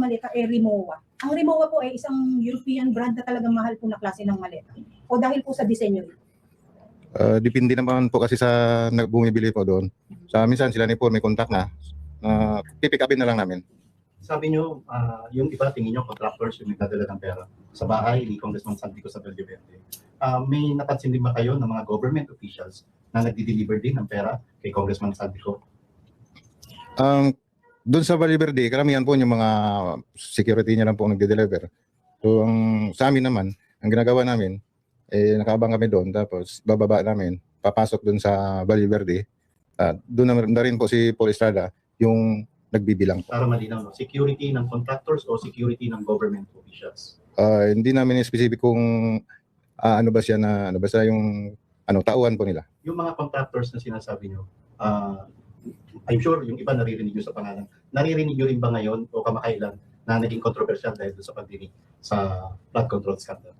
maleta ay Rimowa. Ang Rimowa po ay isang European brand na talagang mahal po na klase ng maleta. O dahil po sa disenyo? Depende naman po kasi sa bumibili po doon. Sa minsan sila ni po may contact na. Pipick upin na lang namin. Sabi nyo, yung iba tingin nyo contractors yung nagdadala ng pera sa bahay ni Congressman Saldico sa Valdiverde. May napansin din ba kayo ng mga government officials na nagdi-deliver din ng pera kay Congressman Saldico? Doon sa Valdiverde, karamihan po yung mga security niya lang po nagde-deliver. So sa amin naman, ang ginagawa namin, nakaabang kami doon, tapos bababa namin, papasok doon sa Valdiverde. Doon na rin po si Paul Estrada, yung nagbibilang po. Para malinaw, no? Security ng contractors o security ng government officials? Hindi namin specific kung ano ba siya yung tauhan po nila. Yung mga contractors na sinasabi nyo, I'm sure yung iba naririnig nyo sa pangalan. Naririnig nyo rin ba ngayon o kamakailan na naging controversial dahil sa pagdinig sa flood control scandal?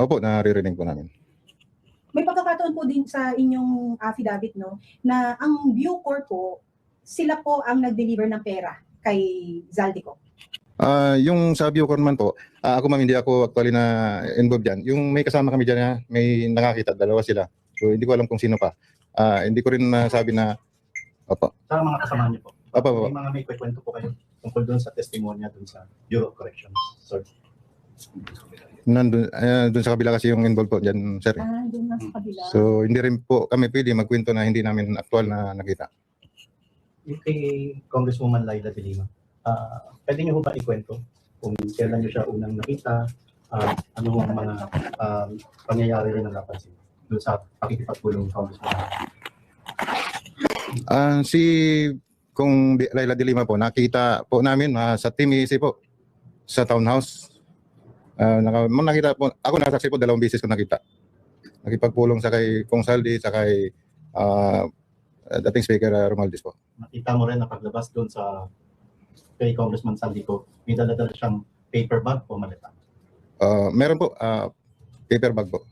Opo, naririnig po namin. May pagkakataon po din sa inyong affidavit, no, na ang Bucor po, sila po ang nag-deliver ng pera kay Zaldico. Yung sa Bucor man po, ako ma'am, hindi ako actually na involved dyan. Yung may kasama kami dyan na may nakakita, dalawa sila. So hindi ko alam kung sino pa. Hindi ko rin masabi na, opo. Sa mga kasama niyo po? Opo. May mga may kwento po kayo tungkol doon sa testimonya doon sa Bureau of Corrections, sir? Doon sa kabila kasi yung involved po dyan, sir. Doon na sa kabila. So hindi rin po kami pwede magkwento na hindi namin actual na nakita. Yung kay Congresswoman Laila de Lima, pwede niyo ba ikwento kung kailan niyo siya unang nakita, ano ang mga pangyayari rin ang napansin doon sa pakikipagpulong ng Congresswoman? Kung Laila de Lima po, nakita po namin sa Team EC po, sa townhouse. Nakita po, ako nasaksi po, 2 beses ko nakita. Nakipagpulong sa kay Kong Saldi, sa kay dating Speaker Romualdez po. Nakita mo rin na paglabas doon sa kay Congressman Saldico, may dala-dala siyang paper bag o maleta? Meron po, paper bag po.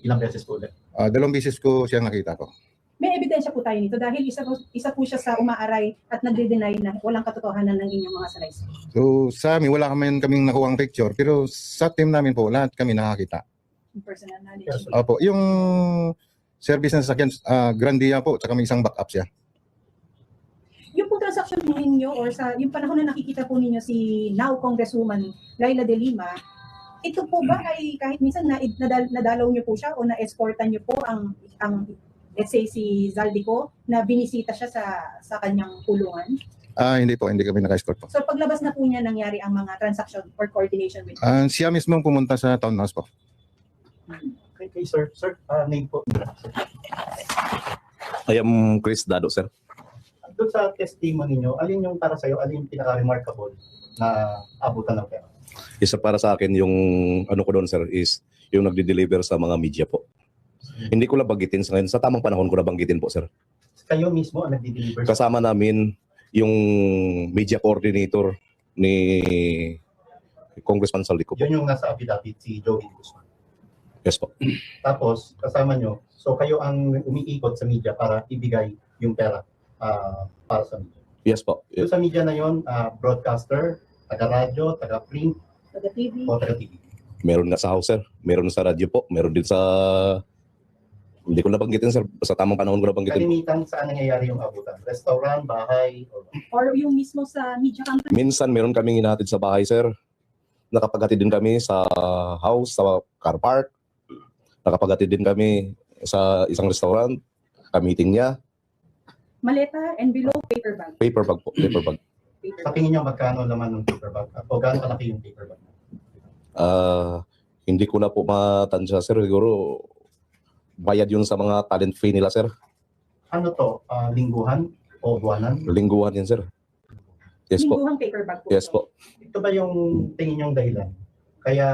Ilang beses po ulit? 2 beses ko siyang nakita po. May ebidensya po tayo nito dahil isa po siya sa umaaray at nagde-deny na walang katotohanan ng inyong mga salaysay. So sa amin, wala kaming nakuhang picture, pero sa team namin po, lahat kami nakakita. Personal knowledge. Opo, yung service na sasakyan, Grandia po, tsaka may isang backup siya. Yung po transaction ninyo or sa yung panahon na nakikita po ninyo si now Congresswoman Laila de Lima, ito po ba ay kahit minsan nadalaw niyo po siya o na-escortan niyo po ang let's say si Zaldico na binisita siya sa kanyang kulungan? Hindi po, hindi kami naka-escort po. So paglabas na po niya nangyari ang mga transaction or coordination with Siya mismo pumunta sa townhouse po. Okay, sir. Sir, name po. I am Chris Dado, sir. Doon sa testimony niyo, alin yung para sa'yo, alin yung pinaka-remarkable na abutan ng pera? Isa para sa akin yung ano ko doon, sir, is yung nagde-deliver sa mga media po. Hindi ko lang banggitin sa ngayon. Sa tamang panahon ko na banggitin po, sir. Kayo mismo ang nagde-deliver? Kasama namin yung media coordinator ni Congressman Saldico po. Yun yung nasa affidavit, si Joey Guzman. Yes po. Tapos, kasama nyo, so kayo ang umiikot sa media para ibigay yung pera para sa media. Yes po. So sa media na yun, broadcaster, taga-radyo, taga-print, taga-TV o taga-TV? Meron nga sa house, sir. Meron sa radyo po. Meron din sa... Hindi ko nabanggitin, sir. Sa tamang panahon ko nabanggitin. Kalimitan saan nangyayari yung abutan? Restaurant, bahay? or yung mismo sa media company? Minsan meron kaming hinahatid sa bahay, sir. Nakapaghatid din kami sa house, sa car park. Nakapaghatid din kami sa isang restaurant. Kamiting niya. Maleta, envelope, paper bag. Paper bag po. Paper bag. Sa tingin nyo, magkano laman ng paper bag? O gaano kalaki yung paper bag? Hindi ko na po matansya, sir. Siguro bayad yun sa mga talent fee nila, sir. Ano to? Lingguhan o buwanan? Lingguhan yan, sir. Yes po. Lingguhang paper bag po. Yes po. Ito ba yung tingin nyong dahilan? Kaya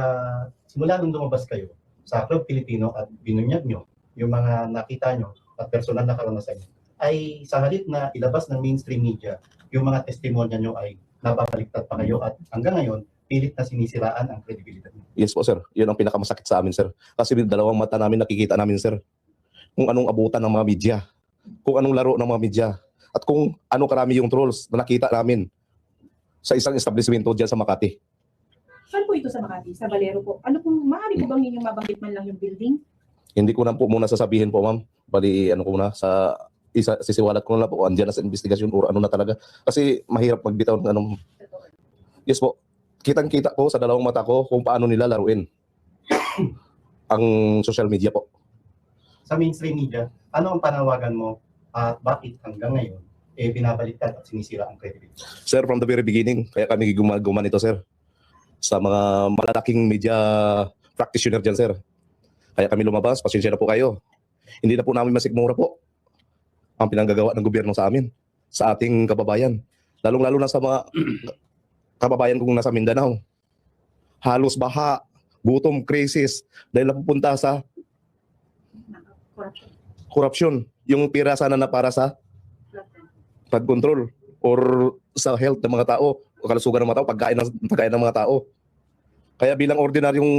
simula nung lumabas kayo sa Club Filipino at binunyag nyo yung mga nakita nyo at personal na karanasan nyo, ay sa halip na ilabas ng mainstream media, yung mga testimonya nyo ay nababaliktad pa kayo at hanggang ngayon, pilit na sinisiraan ang credibility nyo. Yes po, sir. Yun ang pinakamasakit sa amin, sir. Kasi dalawang mata namin nakikita namin, sir. Kung anong abutan ng mga media. Kung anong laro ng mga media. At kung ano karami yung trolls na nakita namin. sa isang establishmento diyan sa Makati. Saan po ito sa Makati? Sa Valero po? Ano pong, maaari po bang ninyong mabanggit man lang yung building? Hindi ko na po muna sasabihin po, ma'am. Bali, ano ko na, sisiwalat ko na lang po, andyan na sa investigasyon or ano na talaga. Kasi mahirap magbitaw ng anong, yes po, kitang-kita ko sa dalawang mata ko kung paano nila laruin ang social media po. Sa mainstream media, ano ang panawagan mo at bakit hanggang ngayon binabaliktad at sinisira ang credibility? Sir, from the very beginning, kaya kami gumagawa nito, sir. Sa mga malalaking media practitioner dyan, sir. Kaya kami lumabas, pasensya na po kayo. Hindi na po namin masigmura po ang pinanggagawa ng gobyerno sa amin, sa ating kababayan. Lalong-lalo na sa mga kababayan kong nasa Mindanao. Halos baha, gutom, krisis, dahil napupunta sa Corruption. korupsyon. Yung pira sana na para sa flood control or sa health ng mga tao, o kalusugan ng mga tao, pagkain ng mga tao. Kaya bilang ordinaryong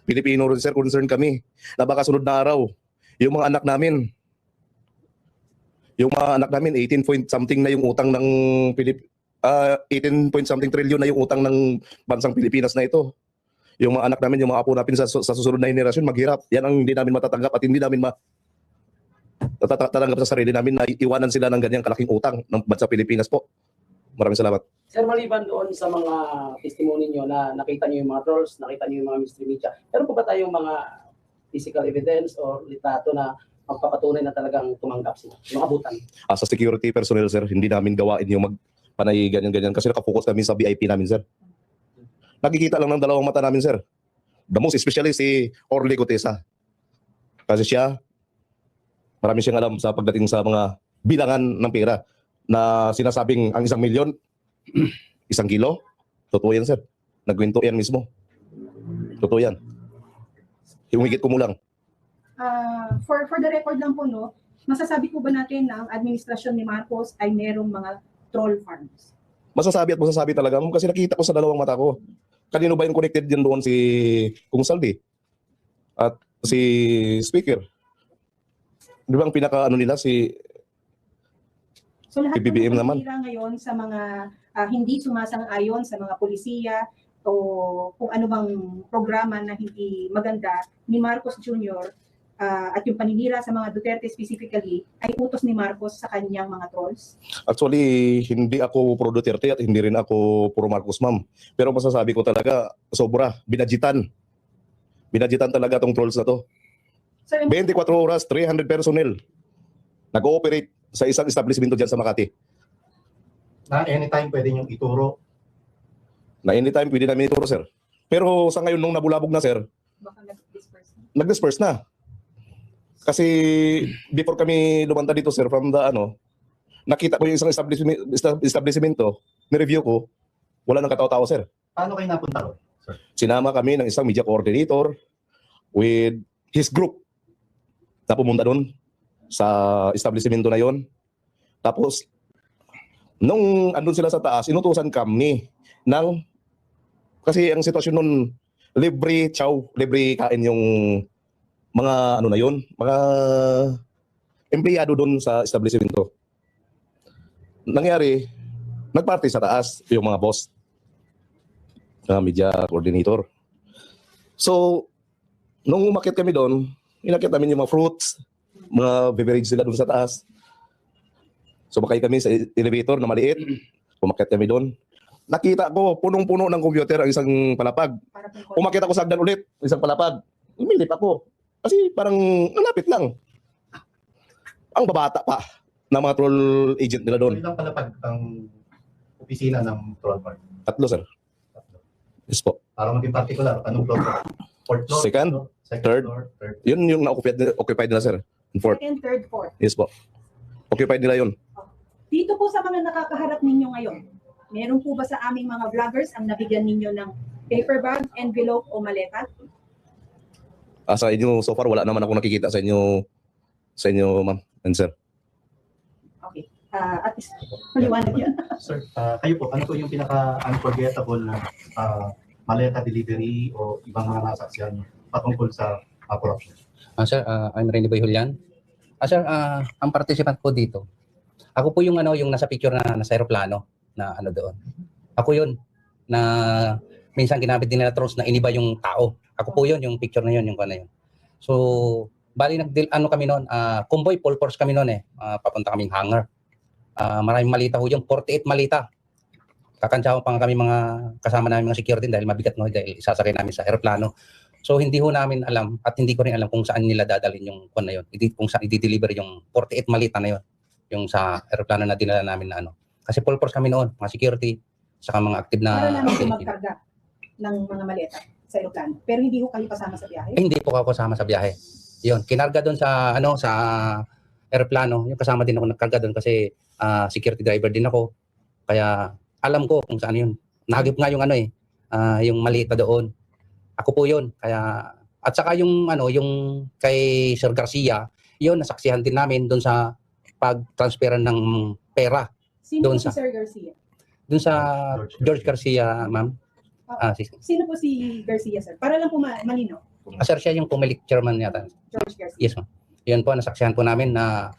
Pilipino, sir, concern kami na baka sunod na araw, yung mga anak namin, 18 point something na yung utang ng 18 point something trillion na yung utang ng bansang Pilipinas na ito. Yung mga anak namin, yung mga apo natin sa susunod na henerasyon, maghirap. Yan ang hindi namin matatanggap at hindi namin tatanggap sa sarili namin na iwanan sila ng ganyang kalaking utang ng bansang Pilipinas po. Maraming salamat. Sir, maliban doon sa mga testimony nyo na nakita nyo yung mga trolls, nakita nyo yung mga mystery media, meron po ba tayong mga physical evidence or litrato na magpapatunay na talagang tumanggap sila, mga abutan? As a security personnel, sir, hindi namin gawain yung magpanay ganyan-ganyan kasi nakapokus kami sa VIP namin, sir. Nakikita lang ng dalawang mata namin, sir. The most especially si Orly Gutesa. Kasi siya, marami siyang alam sa pagdating sa mga bilangan ng pera na sinasabing ang 1 milyon, 1 kilo. Totoo yan, sir. Nagwinto yan mismo. Totoo yan. Humigit kumulang. For the record lang po, no, masasabi po ba natin na ang administrasyon ni Marcos ay merong mga troll farms? Masasabi at masasabi talaga kasi nakita ko sa dalawang mata ko. Kanino ba yung connected din doon si Kung Saldi at si Speaker? Di ba ang pinaka nila si So lahat PBBM ng naman. pagtira ngayon sa mga hindi sumasang-ayon sa mga polisiya o kung ano bang programa na hindi maganda ni Marcos Jr. At yung paninira sa mga Duterte specifically ay utos ni Marcos sa kanyang mga trolls? Actually, hindi ako pro Duterte at hindi rin ako pro Marcos, ma'am. Pero masasabi ko talaga, sobra, binadjitan. Binadjitan talaga tong trolls na to. So, 24 oras, 300 personnel. Nag-ooperate sa isang establishmento dyan sa Makati. Na anytime pwede niyong ituro. Na anytime pwede namin ituro, sir. Pero sa ngayon, nung nabulabog na, sir, baka nag-disperse. nag-disperse na. Kasi before kami lumanta dito, sir, from the nakita ko yung isang establishmento, ni-review ko, wala nang katao-tao, sir. Paano kayo napunta ron, sir? Sinama kami ng isang media coordinator with his group na pumunta doon sa establishmento na yon. Tapos, nung andun sila sa taas, inutusan kami ng, kasi ang sitwasyon nun, libre kain yung mga na yun, mga empleyado doon sa establishmento. Nangyari, nagparty sa taas yung mga boss na media coordinator. So, nung umakyat kami doon, inakyat namin yung mga fruits, mga beverage sila doon sa taas. Sumakay kami sa elevator na maliit, umakyat kami doon. Nakita ko, punong-puno ng computer ang isang palapag. Umakyat ako sa hagdan ulit, isang palapag. Umilip ako. Kasi parang malapit lang. Ang babata pa ng mga troll agent nila doon. Ilang palapag ang opisina ng troll farm? 3, sir. Yes po. Para maging particular, anong floor? 4th floor? Second, third. floor, third. Yun yung occupied nila, sir. Fourth. Second, third, fourth. Yes po. Occupied nila yun. Dito po sa mga nakakaharap ninyo ngayon, meron po ba sa aming mga vloggers ang nabigyan ninyo ng paper bag, envelope o maleta? Sa inyo, so far, wala naman ako nakikita sa inyo, ma'am and sir. Okay. At least, maliwanag yan. Sir, kayo po, ano po yung pinaka-unforgettable na maleta delivery o ibang mga nasaksihan patungkol sa corruption? Sir, I'm Rene Boy Julian. Sir, ang participant po dito, ako po yung yung nasa picture na nasa aeroplano na doon. Ako yun, na minsan ginamit din nila trolls na iniba yung tao. Ako po yun, yung picture na yun, yung kanya yun. So, bali kami noon, convoy, full force kami noon papunta kaming hangar. Maraming malita ho yung 48 malita. Kakantsawan pa nga kami mga kasama namin mga security dahil mabigat no, dahil isasakay namin sa eroplano. So hindi ho namin alam at hindi ko rin alam kung saan nila dadalhin yung kung na yun. Kung saan i-deliver yung 48 malita na yun. Yung sa eroplano na dinala namin na ano. Kasi full force kami noon, mga security, saka mga active na... Para namin magkarga ng mga maleta sa eroplano. Pero hindi ho kayo kasama sa biyahe? Hindi po ako kasama sa biyahe. Yun, kinarga doon sa sa eroplano. Yung kasama din ako nagkarga doon kasi security driver din ako. Kaya alam ko kung saan yun. Nahagip nga yung yung malita doon. Ako po yun. Kaya at saka yung yung kay Sir Garcia, yun nasaksihan din namin doon sa pag-transferan ng pera. Sino doon po si Sir Garcia? Doon sa George Garcia, ma'am. Sino po si Garcia, sir? Para lang po malino. Sir, siya yung pumilik chairman yata. George Garcia. Yes, ma'am. Yun po, nasaksihan po namin na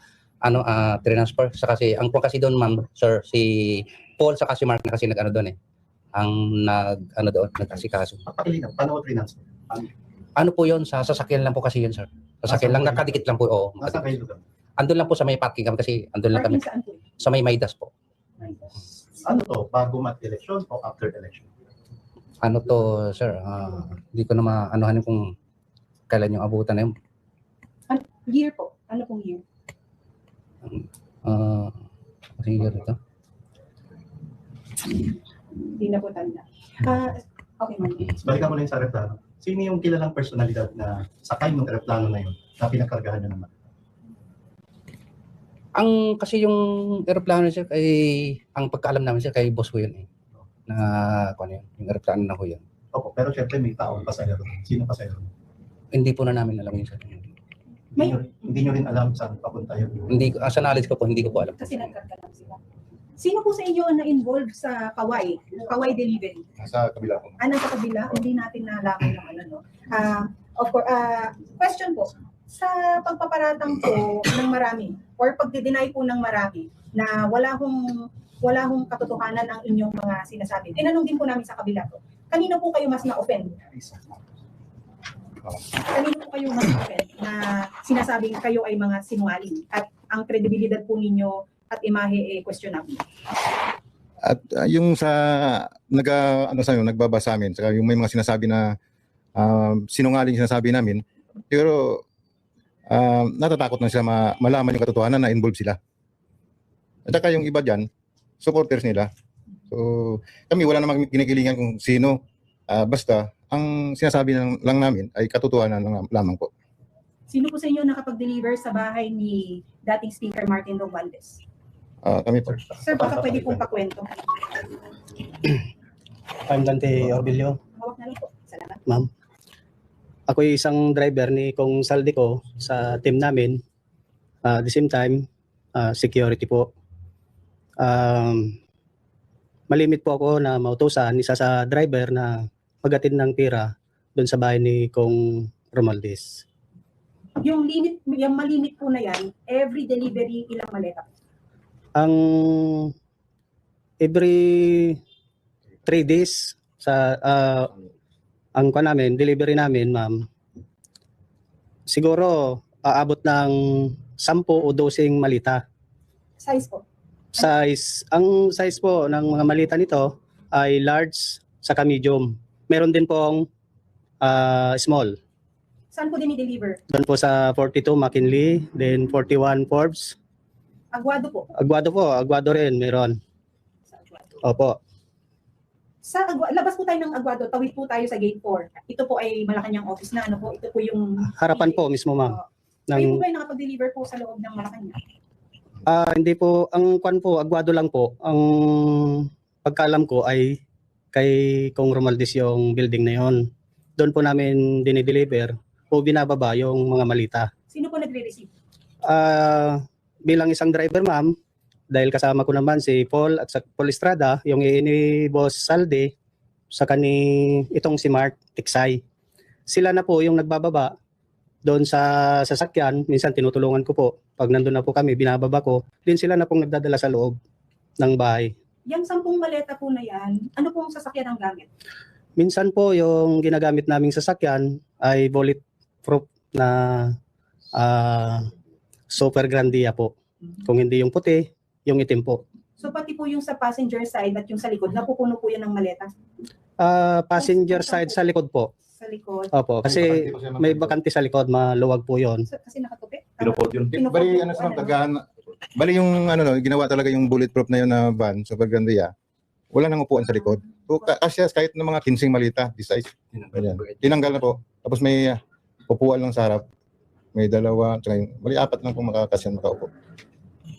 transfer. Sa kasi, ang po kasi doon, ma'am, sir, si Paul sa si Mark na kasi doon ang doon, nagkasikaso. Pakilinaw, paano transfer? Ano po yun? Sa sasakyan lang po kasi yun, sir. Sasakyan lang, nakadikit lang po. Oo, Nasa kayo lugar? andun lang po sa may parking kami kasi andun lang kami. Parking saan po? Sa may Maidas po. Ano to? Bago mag-election o after election? Ano to, sir? Hindi ko na maanohan kung kailan yung abutan na yun. Year po. Ano pong year? Kasi year ito. Hindi na po tanda. Okay, ma'am. Balikan mo lang sa aeroplano. Sino yung kilalang personalidad na sakay ng aeroplano na yun na pinagkargahan nyo naman? Kasi yung eroplano sir ang pagkaalam namin sir kay boss ko yun na yun, yung eroplano na ko yun. Opo, pero syempre may taong pasahero. Sino pasahero? Hindi po na namin alam yun sir. Hindi nyo rin alam saan papunta yun. Hindi sa knowledge ko po hindi ko po alam. Kasi nagkarga lang sila. Sino po sa inyo na involved sa Kawai delivery? Nasa kabila po. Nasa kabila, hindi natin nalaman yung of course, question po, sa pagpaparatang po ng marami or pagde-deny po ng marami na wala hong katotohanan ang inyong mga sinasabi. Tinanong din po namin sa kabila po, kanino po kayo mas na-offend? Kanino po kayo mas na-offend na sinasabing kayo ay mga sinungaling at ang kredibilidad po ninyo at imahe questionable? At yung sa nagbabasa sa amin, saka yung may mga sinasabi na sinungaling sinasabi namin, pero natatakot na sila malaman yung katotohanan na involved sila. At saka yung iba dyan, supporters nila. So kami wala namang kinikilingan kung sino, basta ang sinasabi lang namin ay katotohanan lamang po. Sino po sa inyo nakapag-deliver sa bahay ni dating Speaker Martin Romualdez? Kami po. Sir, baka pwede pong pakwento. I'm Dante Orbilio, Hawak na lang po. Salamat. ma'am. Ako yung isang driver ni Kong Saldico sa team namin. At the same time, security po. Malimit po ako na mautusan isa sa driver na magatid ng tira doon sa bahay ni Kong Romualdez. Yung malimit po na yan, every delivery ilang maleta? Ang every 3 days sa ang delivery namin, ma'am, siguro aabot ng 10 o 12 malita. Size po? Ang size po ng mga malita nito ay large saka medium. Meron din pong small. Saan po din-deliver? Doon po sa 42 McKinley, then 41 Forbes. Aguado po? Aguado rin, meron. Sa Aguado. Opo. Labas po tayo ng Aguado, tawid po tayo sa gate 4. Ito po ay Malacanang office na, ano po? Ito po yung... Harapan po mismo, ma'am. Kayo po ba nakapag-deliver po sa loob ng Malacanang? Hindi po, ang kwan po, Aguado lang po. Ang pagkaalam ko ay kay Kong Romualdez yung building na yon. Doon po namin dinideliver o binababa yung mga malita. Sino po nagre-receive? Bilang isang driver, ma'am, dahil kasama ko naman si Paul at sa Paul Estrada, yung ni Boss Salde, sa itong si Mark Tiksay. Sila na po yung nagbababa doon sa sasakyan. Minsan tinutulungan ko po. Pag nandun na po kami, binababa ko. Din sila na pong nagdadala sa loob ng bahay. Yung 10 maleta po na yan, ano pong sasakyan ang gamit? Minsan po yung ginagamit naming sasakyan ay bulletproof na Super Grandia po. Kung hindi yung puti, yung itim po. So pati po yung sa passenger side at yung sa likod, napupuno po yan ng maleta Passenger side sa likod po. sa likod. Opo, kasi may bakante sa likod, maluwag po yon. Kasi nakatupi. Pinuport yun. Bali, ano sa tagaan, bali yung ano no, ginawa talaga yung bulletproof na yun na van, Super Grandia. Wala nang upuan sa likod. So, kasi kahit ng mga 15 malita, this size, ganyan. Tinanggal na po. Tapos may upuan lang sa harap. May dalawa, tsaka yung, bali 4 lang po makakasyan makaupo.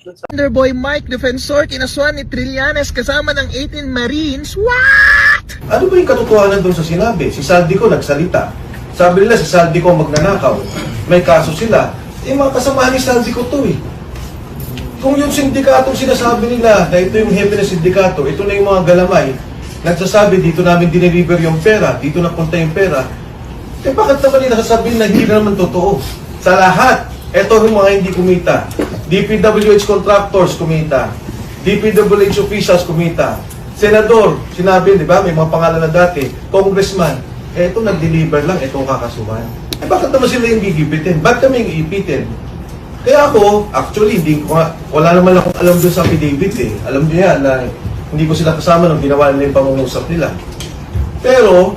Thunderboy Mike Defensor kinasuhan ni Trillanes kasama ng 18 Marines. What? Ano ba yung katotohanan doon sa sinabi? Si Saldico nagsalita. Sabi nila si Saldico magnanakaw. May kaso sila. Eh mga kasamahan ni Saldico to eh. Kung yung sindikatong sinasabi nila na ito yung hepe ng sindikato, ito na yung mga galamay, nagsasabi dito namin dineliver yung pera, dito napunta yung pera, eh bakit naman nila sasabihin na hindi naman totoo? Sa lahat, ito yung mga hindi kumita. DPWH contractors kumita. DPWH officials kumita. Senador, sinabi, di ba, may mga pangalan na dati. Congressman, eto nag-deliver lang, etong kakasuhan. Eh bakit naman sila yung gigipitin? Ba't kami yung iipitin? Kaya ako, actually, wala naman akong alam doon sa affidavit eh. Alam niyo yan na hindi ko sila kasama nung ginawa nila yung pangungusap nila. Pero,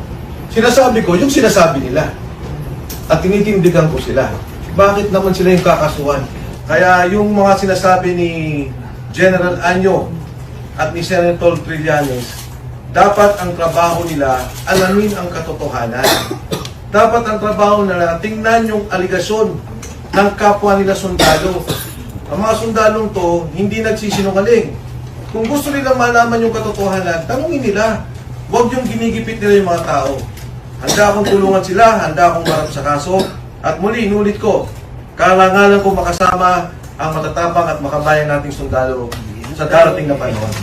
sinasabi ko, yung sinasabi nila. At tinitindigan ko sila. Bakit naman sila yung kakasuhan? Kaya yung mga sinasabi ni General Anyo at ni Senator Trillanes, dapat ang trabaho nila alamin ang katotohanan. Dapat ang trabaho nila tingnan yung aligasyon ng kapwa nila sundalo. Ang mga sundalong to, hindi nagsisinungaling. Kung gusto nilang malaman yung katotohanan, tanungin nila. Huwag yung ginigipit nila yung mga tao. Handa akong tulungan sila, handa akong marap sa kaso. At muli, inulit ko, karangalan ko makasama ang matatapang at makabayang nating sundalo sa darating na panahon.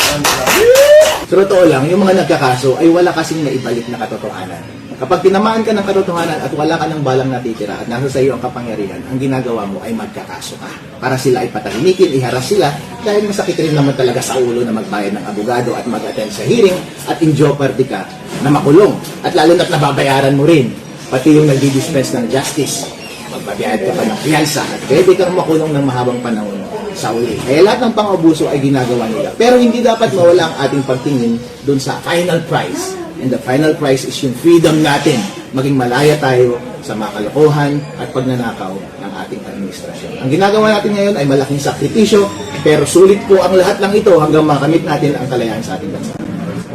Sa totoo lang, yung mga nagkakaso ay wala kasing naibalik na katotohanan. Kapag tinamaan ka ng katotohanan at wala ka ng balang natitira at nasa sa iyo ang kapangyarihan, ang ginagawa mo ay magkakaso ka. Para sila ay patahimikin, iharas sila, dahil masakit rin naman talaga sa ulo na magbayad ng abogado at mag-attend sa hearing at in jeopardy ka na makulong. At lalo na't nababayaran mo rin, pati yung nagdi-dispense ng justice. Magbabayad ka pa ng piyansa at pwede kang makulong ng mahabang panahon sa uli. Kaya lahat ng pang-abuso ay ginagawa nila. Pero hindi dapat mawala ang ating pagtingin dun sa final prize. And the final prize is yung freedom natin. Maging malaya tayo sa mga kalokohan at pagnanakaw ng ating administrasyon. Ang ginagawa natin ngayon ay malaking sakripisyo, pero sulit po ang lahat ng ito hanggang makamit natin ang kalayaan sa ating bansa.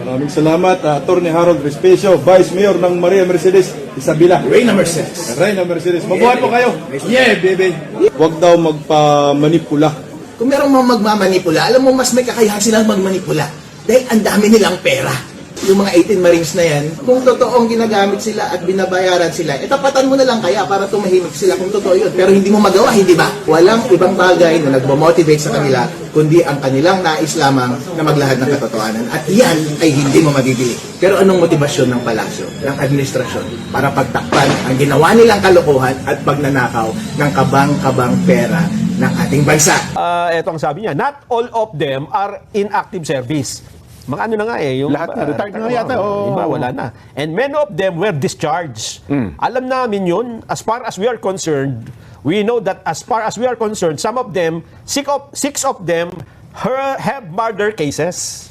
Maraming salamat, Atty. Harold Respecio, Vice Mayor ng Maria Mercedes Isabela. Reyna Mercedes. Reyna Mercedes. Mabuhay po kayo. Yeah, baby. Huwag daw magpamanipula. Kung merong mga magmamanipula, alam mo mas may kakayahan silang magmanipula. Dahil ang dami nilang pera. Yung mga 18 Marines na yan, kung totoong ginagamit sila at binabayaran sila, tapatan mo na lang kaya para tumahimik sila kung totoo yun. Pero hindi mo magawa, hindi ba? Walang ibang bagay na nagmamotivate sa kanila, kundi ang kanilang nais lamang na maglahad ng katotohanan. At yan ay hindi mo mabibili. Pero anong motibasyon ng palasyo, ng administrasyon, para pagtakpan ang ginawa nilang kalokohan at pagnanakaw ng kabang-kabang pera ng ating bansa? Ito ang sabi niya, not all of them are in active service. Mga ano na nga eh. Yung, Lahat na, retired na yata. Iba, wala na. And many of them were discharged. Alam namin yun, as far as we are concerned, we know that as far as we are concerned, some of them, six of them have murder cases.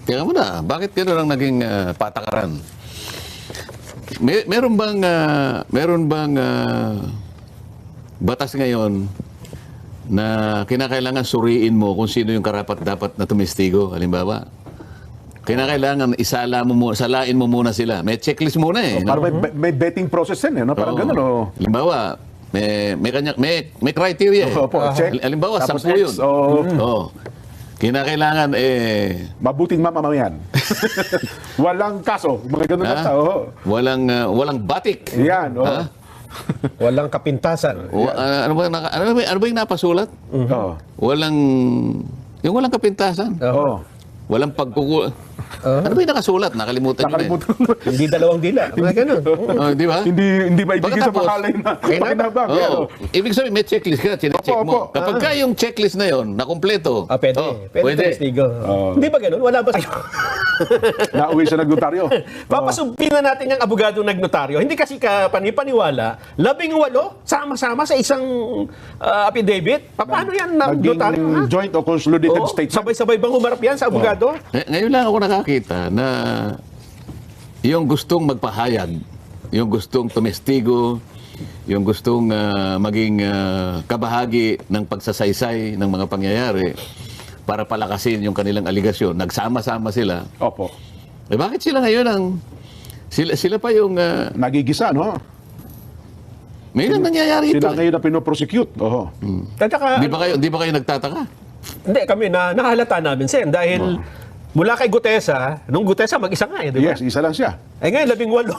Kaya mo na, bakit gano'n ang naging patakaran? Meron bang batas ngayon na kinakailangan suriin mo kung sino yung karapat-dapat na tumistigo, halimbawa? Kinakailangan salain mo muna sila. May checklist muna eh. Parang may betting process yan, no? Parang gano'n, no? Halimbawa, may criteria eh. Check. Halimbawa, Tapos 10 yun. X, oo. Kinakailangan mabuting mamamayan. Walang kaso, mga gano'n na tao. Walang batik. Yan, oo. Ha? Walang kapintasan. Ano ba yung napasulat? Oo. Walang kapintasan. Oo. Walang pagkuku... Ano ba yung nakasulat? Nakalimutan nyo na eh. Hindi dalawang dila. Mga ganun. Oh, di ba? Hindi maibigay sa Pagkatapos, mahalay na pakinabang. Oo. Ibig sabihin, may checklist ka, chinecheck mo. Kapag ka yung checklist na yon nakumpleto, Pwede. Pwede. pwede. Testigo. Hindi ba ganun? Wala ba sa'yo? Nauwi siya nagnotaryo. Papasumpin na natin yung abogado nagnotaryo. Hindi kasi ka panipaniwala, 18 sama-sama sa isang affidavit. Paano yan nagnotaryo? Naging joint o consolidated Oo, statement. sabay-sabay bang humarap yan sa abogado? Ngayon lang ako nakakita na yung gustong magpahayag, yung gustong tumestigo, yung gustong maging kabahagi ng pagsasaysay ng mga pangyayari para palakasin yung kanilang aligasyon, nagsama-sama sila. Opo. Eh bakit sila ngayon ang sila pa yung Nagigisa, no? may nangyayari ito. Sila ngayon na pinoprosecute. Oho. Tataka, Di ba kayo nagtataka? hindi kami nahalata namin, Sen, dahil mula kay Gutesa, nung Gutesa mag-isa nga di ba? Yes, isa lang siya. Eh ngayon, 18.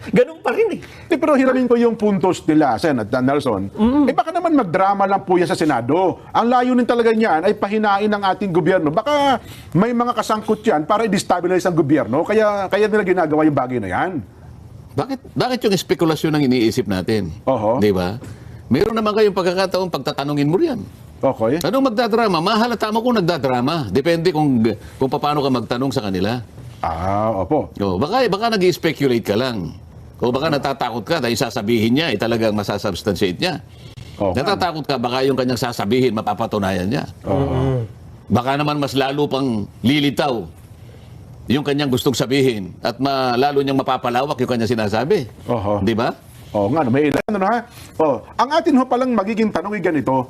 Ganun pa rin eh. Pero hiramin ko yung puntos nila, Sen at Nelson. Eh baka naman magdrama lang po yan sa Senado. Ang layunin talaga niyan ay pahinain ng ating gobyerno. Baka may mga kasangkot yan para i-destabilize ang gobyerno. Kaya nila ginagawa yung bagay na yan. Bakit yung espekulasyon ang iniisip natin? Oho. Di ba? Meron naman kayong pagkakataon pagtatanungin mo riyan. Okay. Anong magdadrama? Mahalata mo kung nagdadrama. Depende kung paano ka magtanong sa kanila. Opo. Baka nag-speculate ka lang. O baka natatakot ka dahil sasabihin niya, talagang masasubstantiate niya. Natatakot ka, baka yung kanyang sasabihin, mapapatunayan niya. Baka naman mas lalo pang lilitaw yung kanyang gustong sabihin at lalo niyang mapapalawak yung kanyang sinasabi. Di ba? Nga, may ilan ha. Ang atin ho palang magiging tanong ay ganito.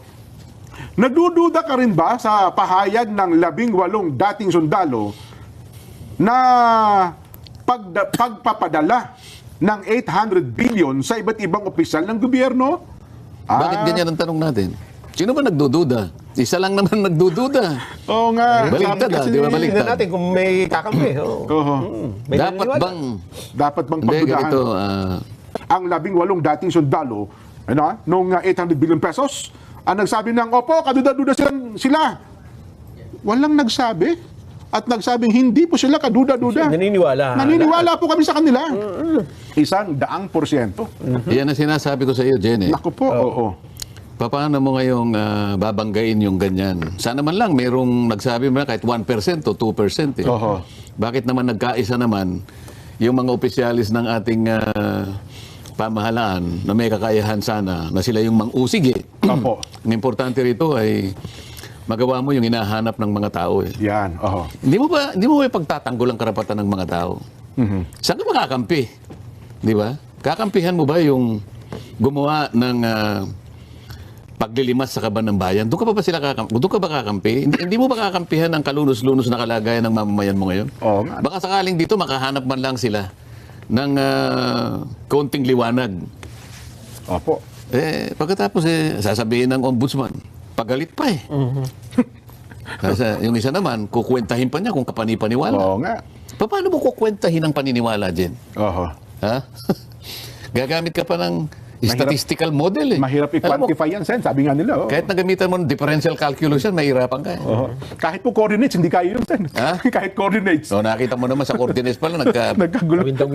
Nagdududa ka rin ba sa pahayag ng 18 dating sundalo na pagpapadala ng 800 billion sa iba't ibang opisyal ng gobyerno? Bakit ganyan ang tanong natin? Sino ba nagdududa? Isa lang naman nagdududa. Oo nga. Baligtad di ba? Baligtad. Tingnan natin kung may kakampi. May Dapat bang Hindi, pagdudahan? ganito. Ang 18 dating sundalo, nung 800 billion pesos, ang nagsabi ng, opo, kaduda-duda sila. Walang nagsabi. At nagsabing, hindi po sila kaduda-duda. Naniniwala. Naniniwala po kami sa kanila. 100%. Yan ang sinasabi ko sa iyo, Jen. Naku po, oo. Paano mo ngayong babanggain yung ganyan? Sana man lang mayroong nagsabi mo kahit 1% o 2%. Oho. Bakit naman nagkaisa naman yung mga opisyalis ng ating pamahalaan na may kakayahan sana na sila yung mang-usig Opo. Ang importante rito ay magawa mo yung hinahanap ng mga tao Yan, oho. Hindi mo ba pagtatanggol ang karapatan ng mga tao? Saan ka makakampi? Di ba? Kakampihan mo ba yung gumawa ng paglilimas sa kaban ng bayan? Doon ka ba kakampi? Hindi mo ba kakampihan ang kalunos-lunos na kalagayan ng mamamayan mo ngayon? Oo nga. Baka sakaling dito makahanap man lang sila ng konting liwanag. Opo. Pagkatapos sasabihin ng ombudsman, pagalit pa Kasi yung isa naman, kukwentahin pa niya kung kapanipaniwala. Oo nga. Paano mo kukwentahin ang paniniwala, Jen? Oho. Ha? Gagamit ka pa ng statistical model Mahirap i-quantify yan, Sen. Sabi nga nila. Kahit nagamitan mo ng differential calculus yan, mahirapan ka. Kahit po coordinates, hindi kaya yun, Sen. Ha? Kahit coordinates. Nakita mo naman sa coordinates pala, Nagkagulo. Windaw.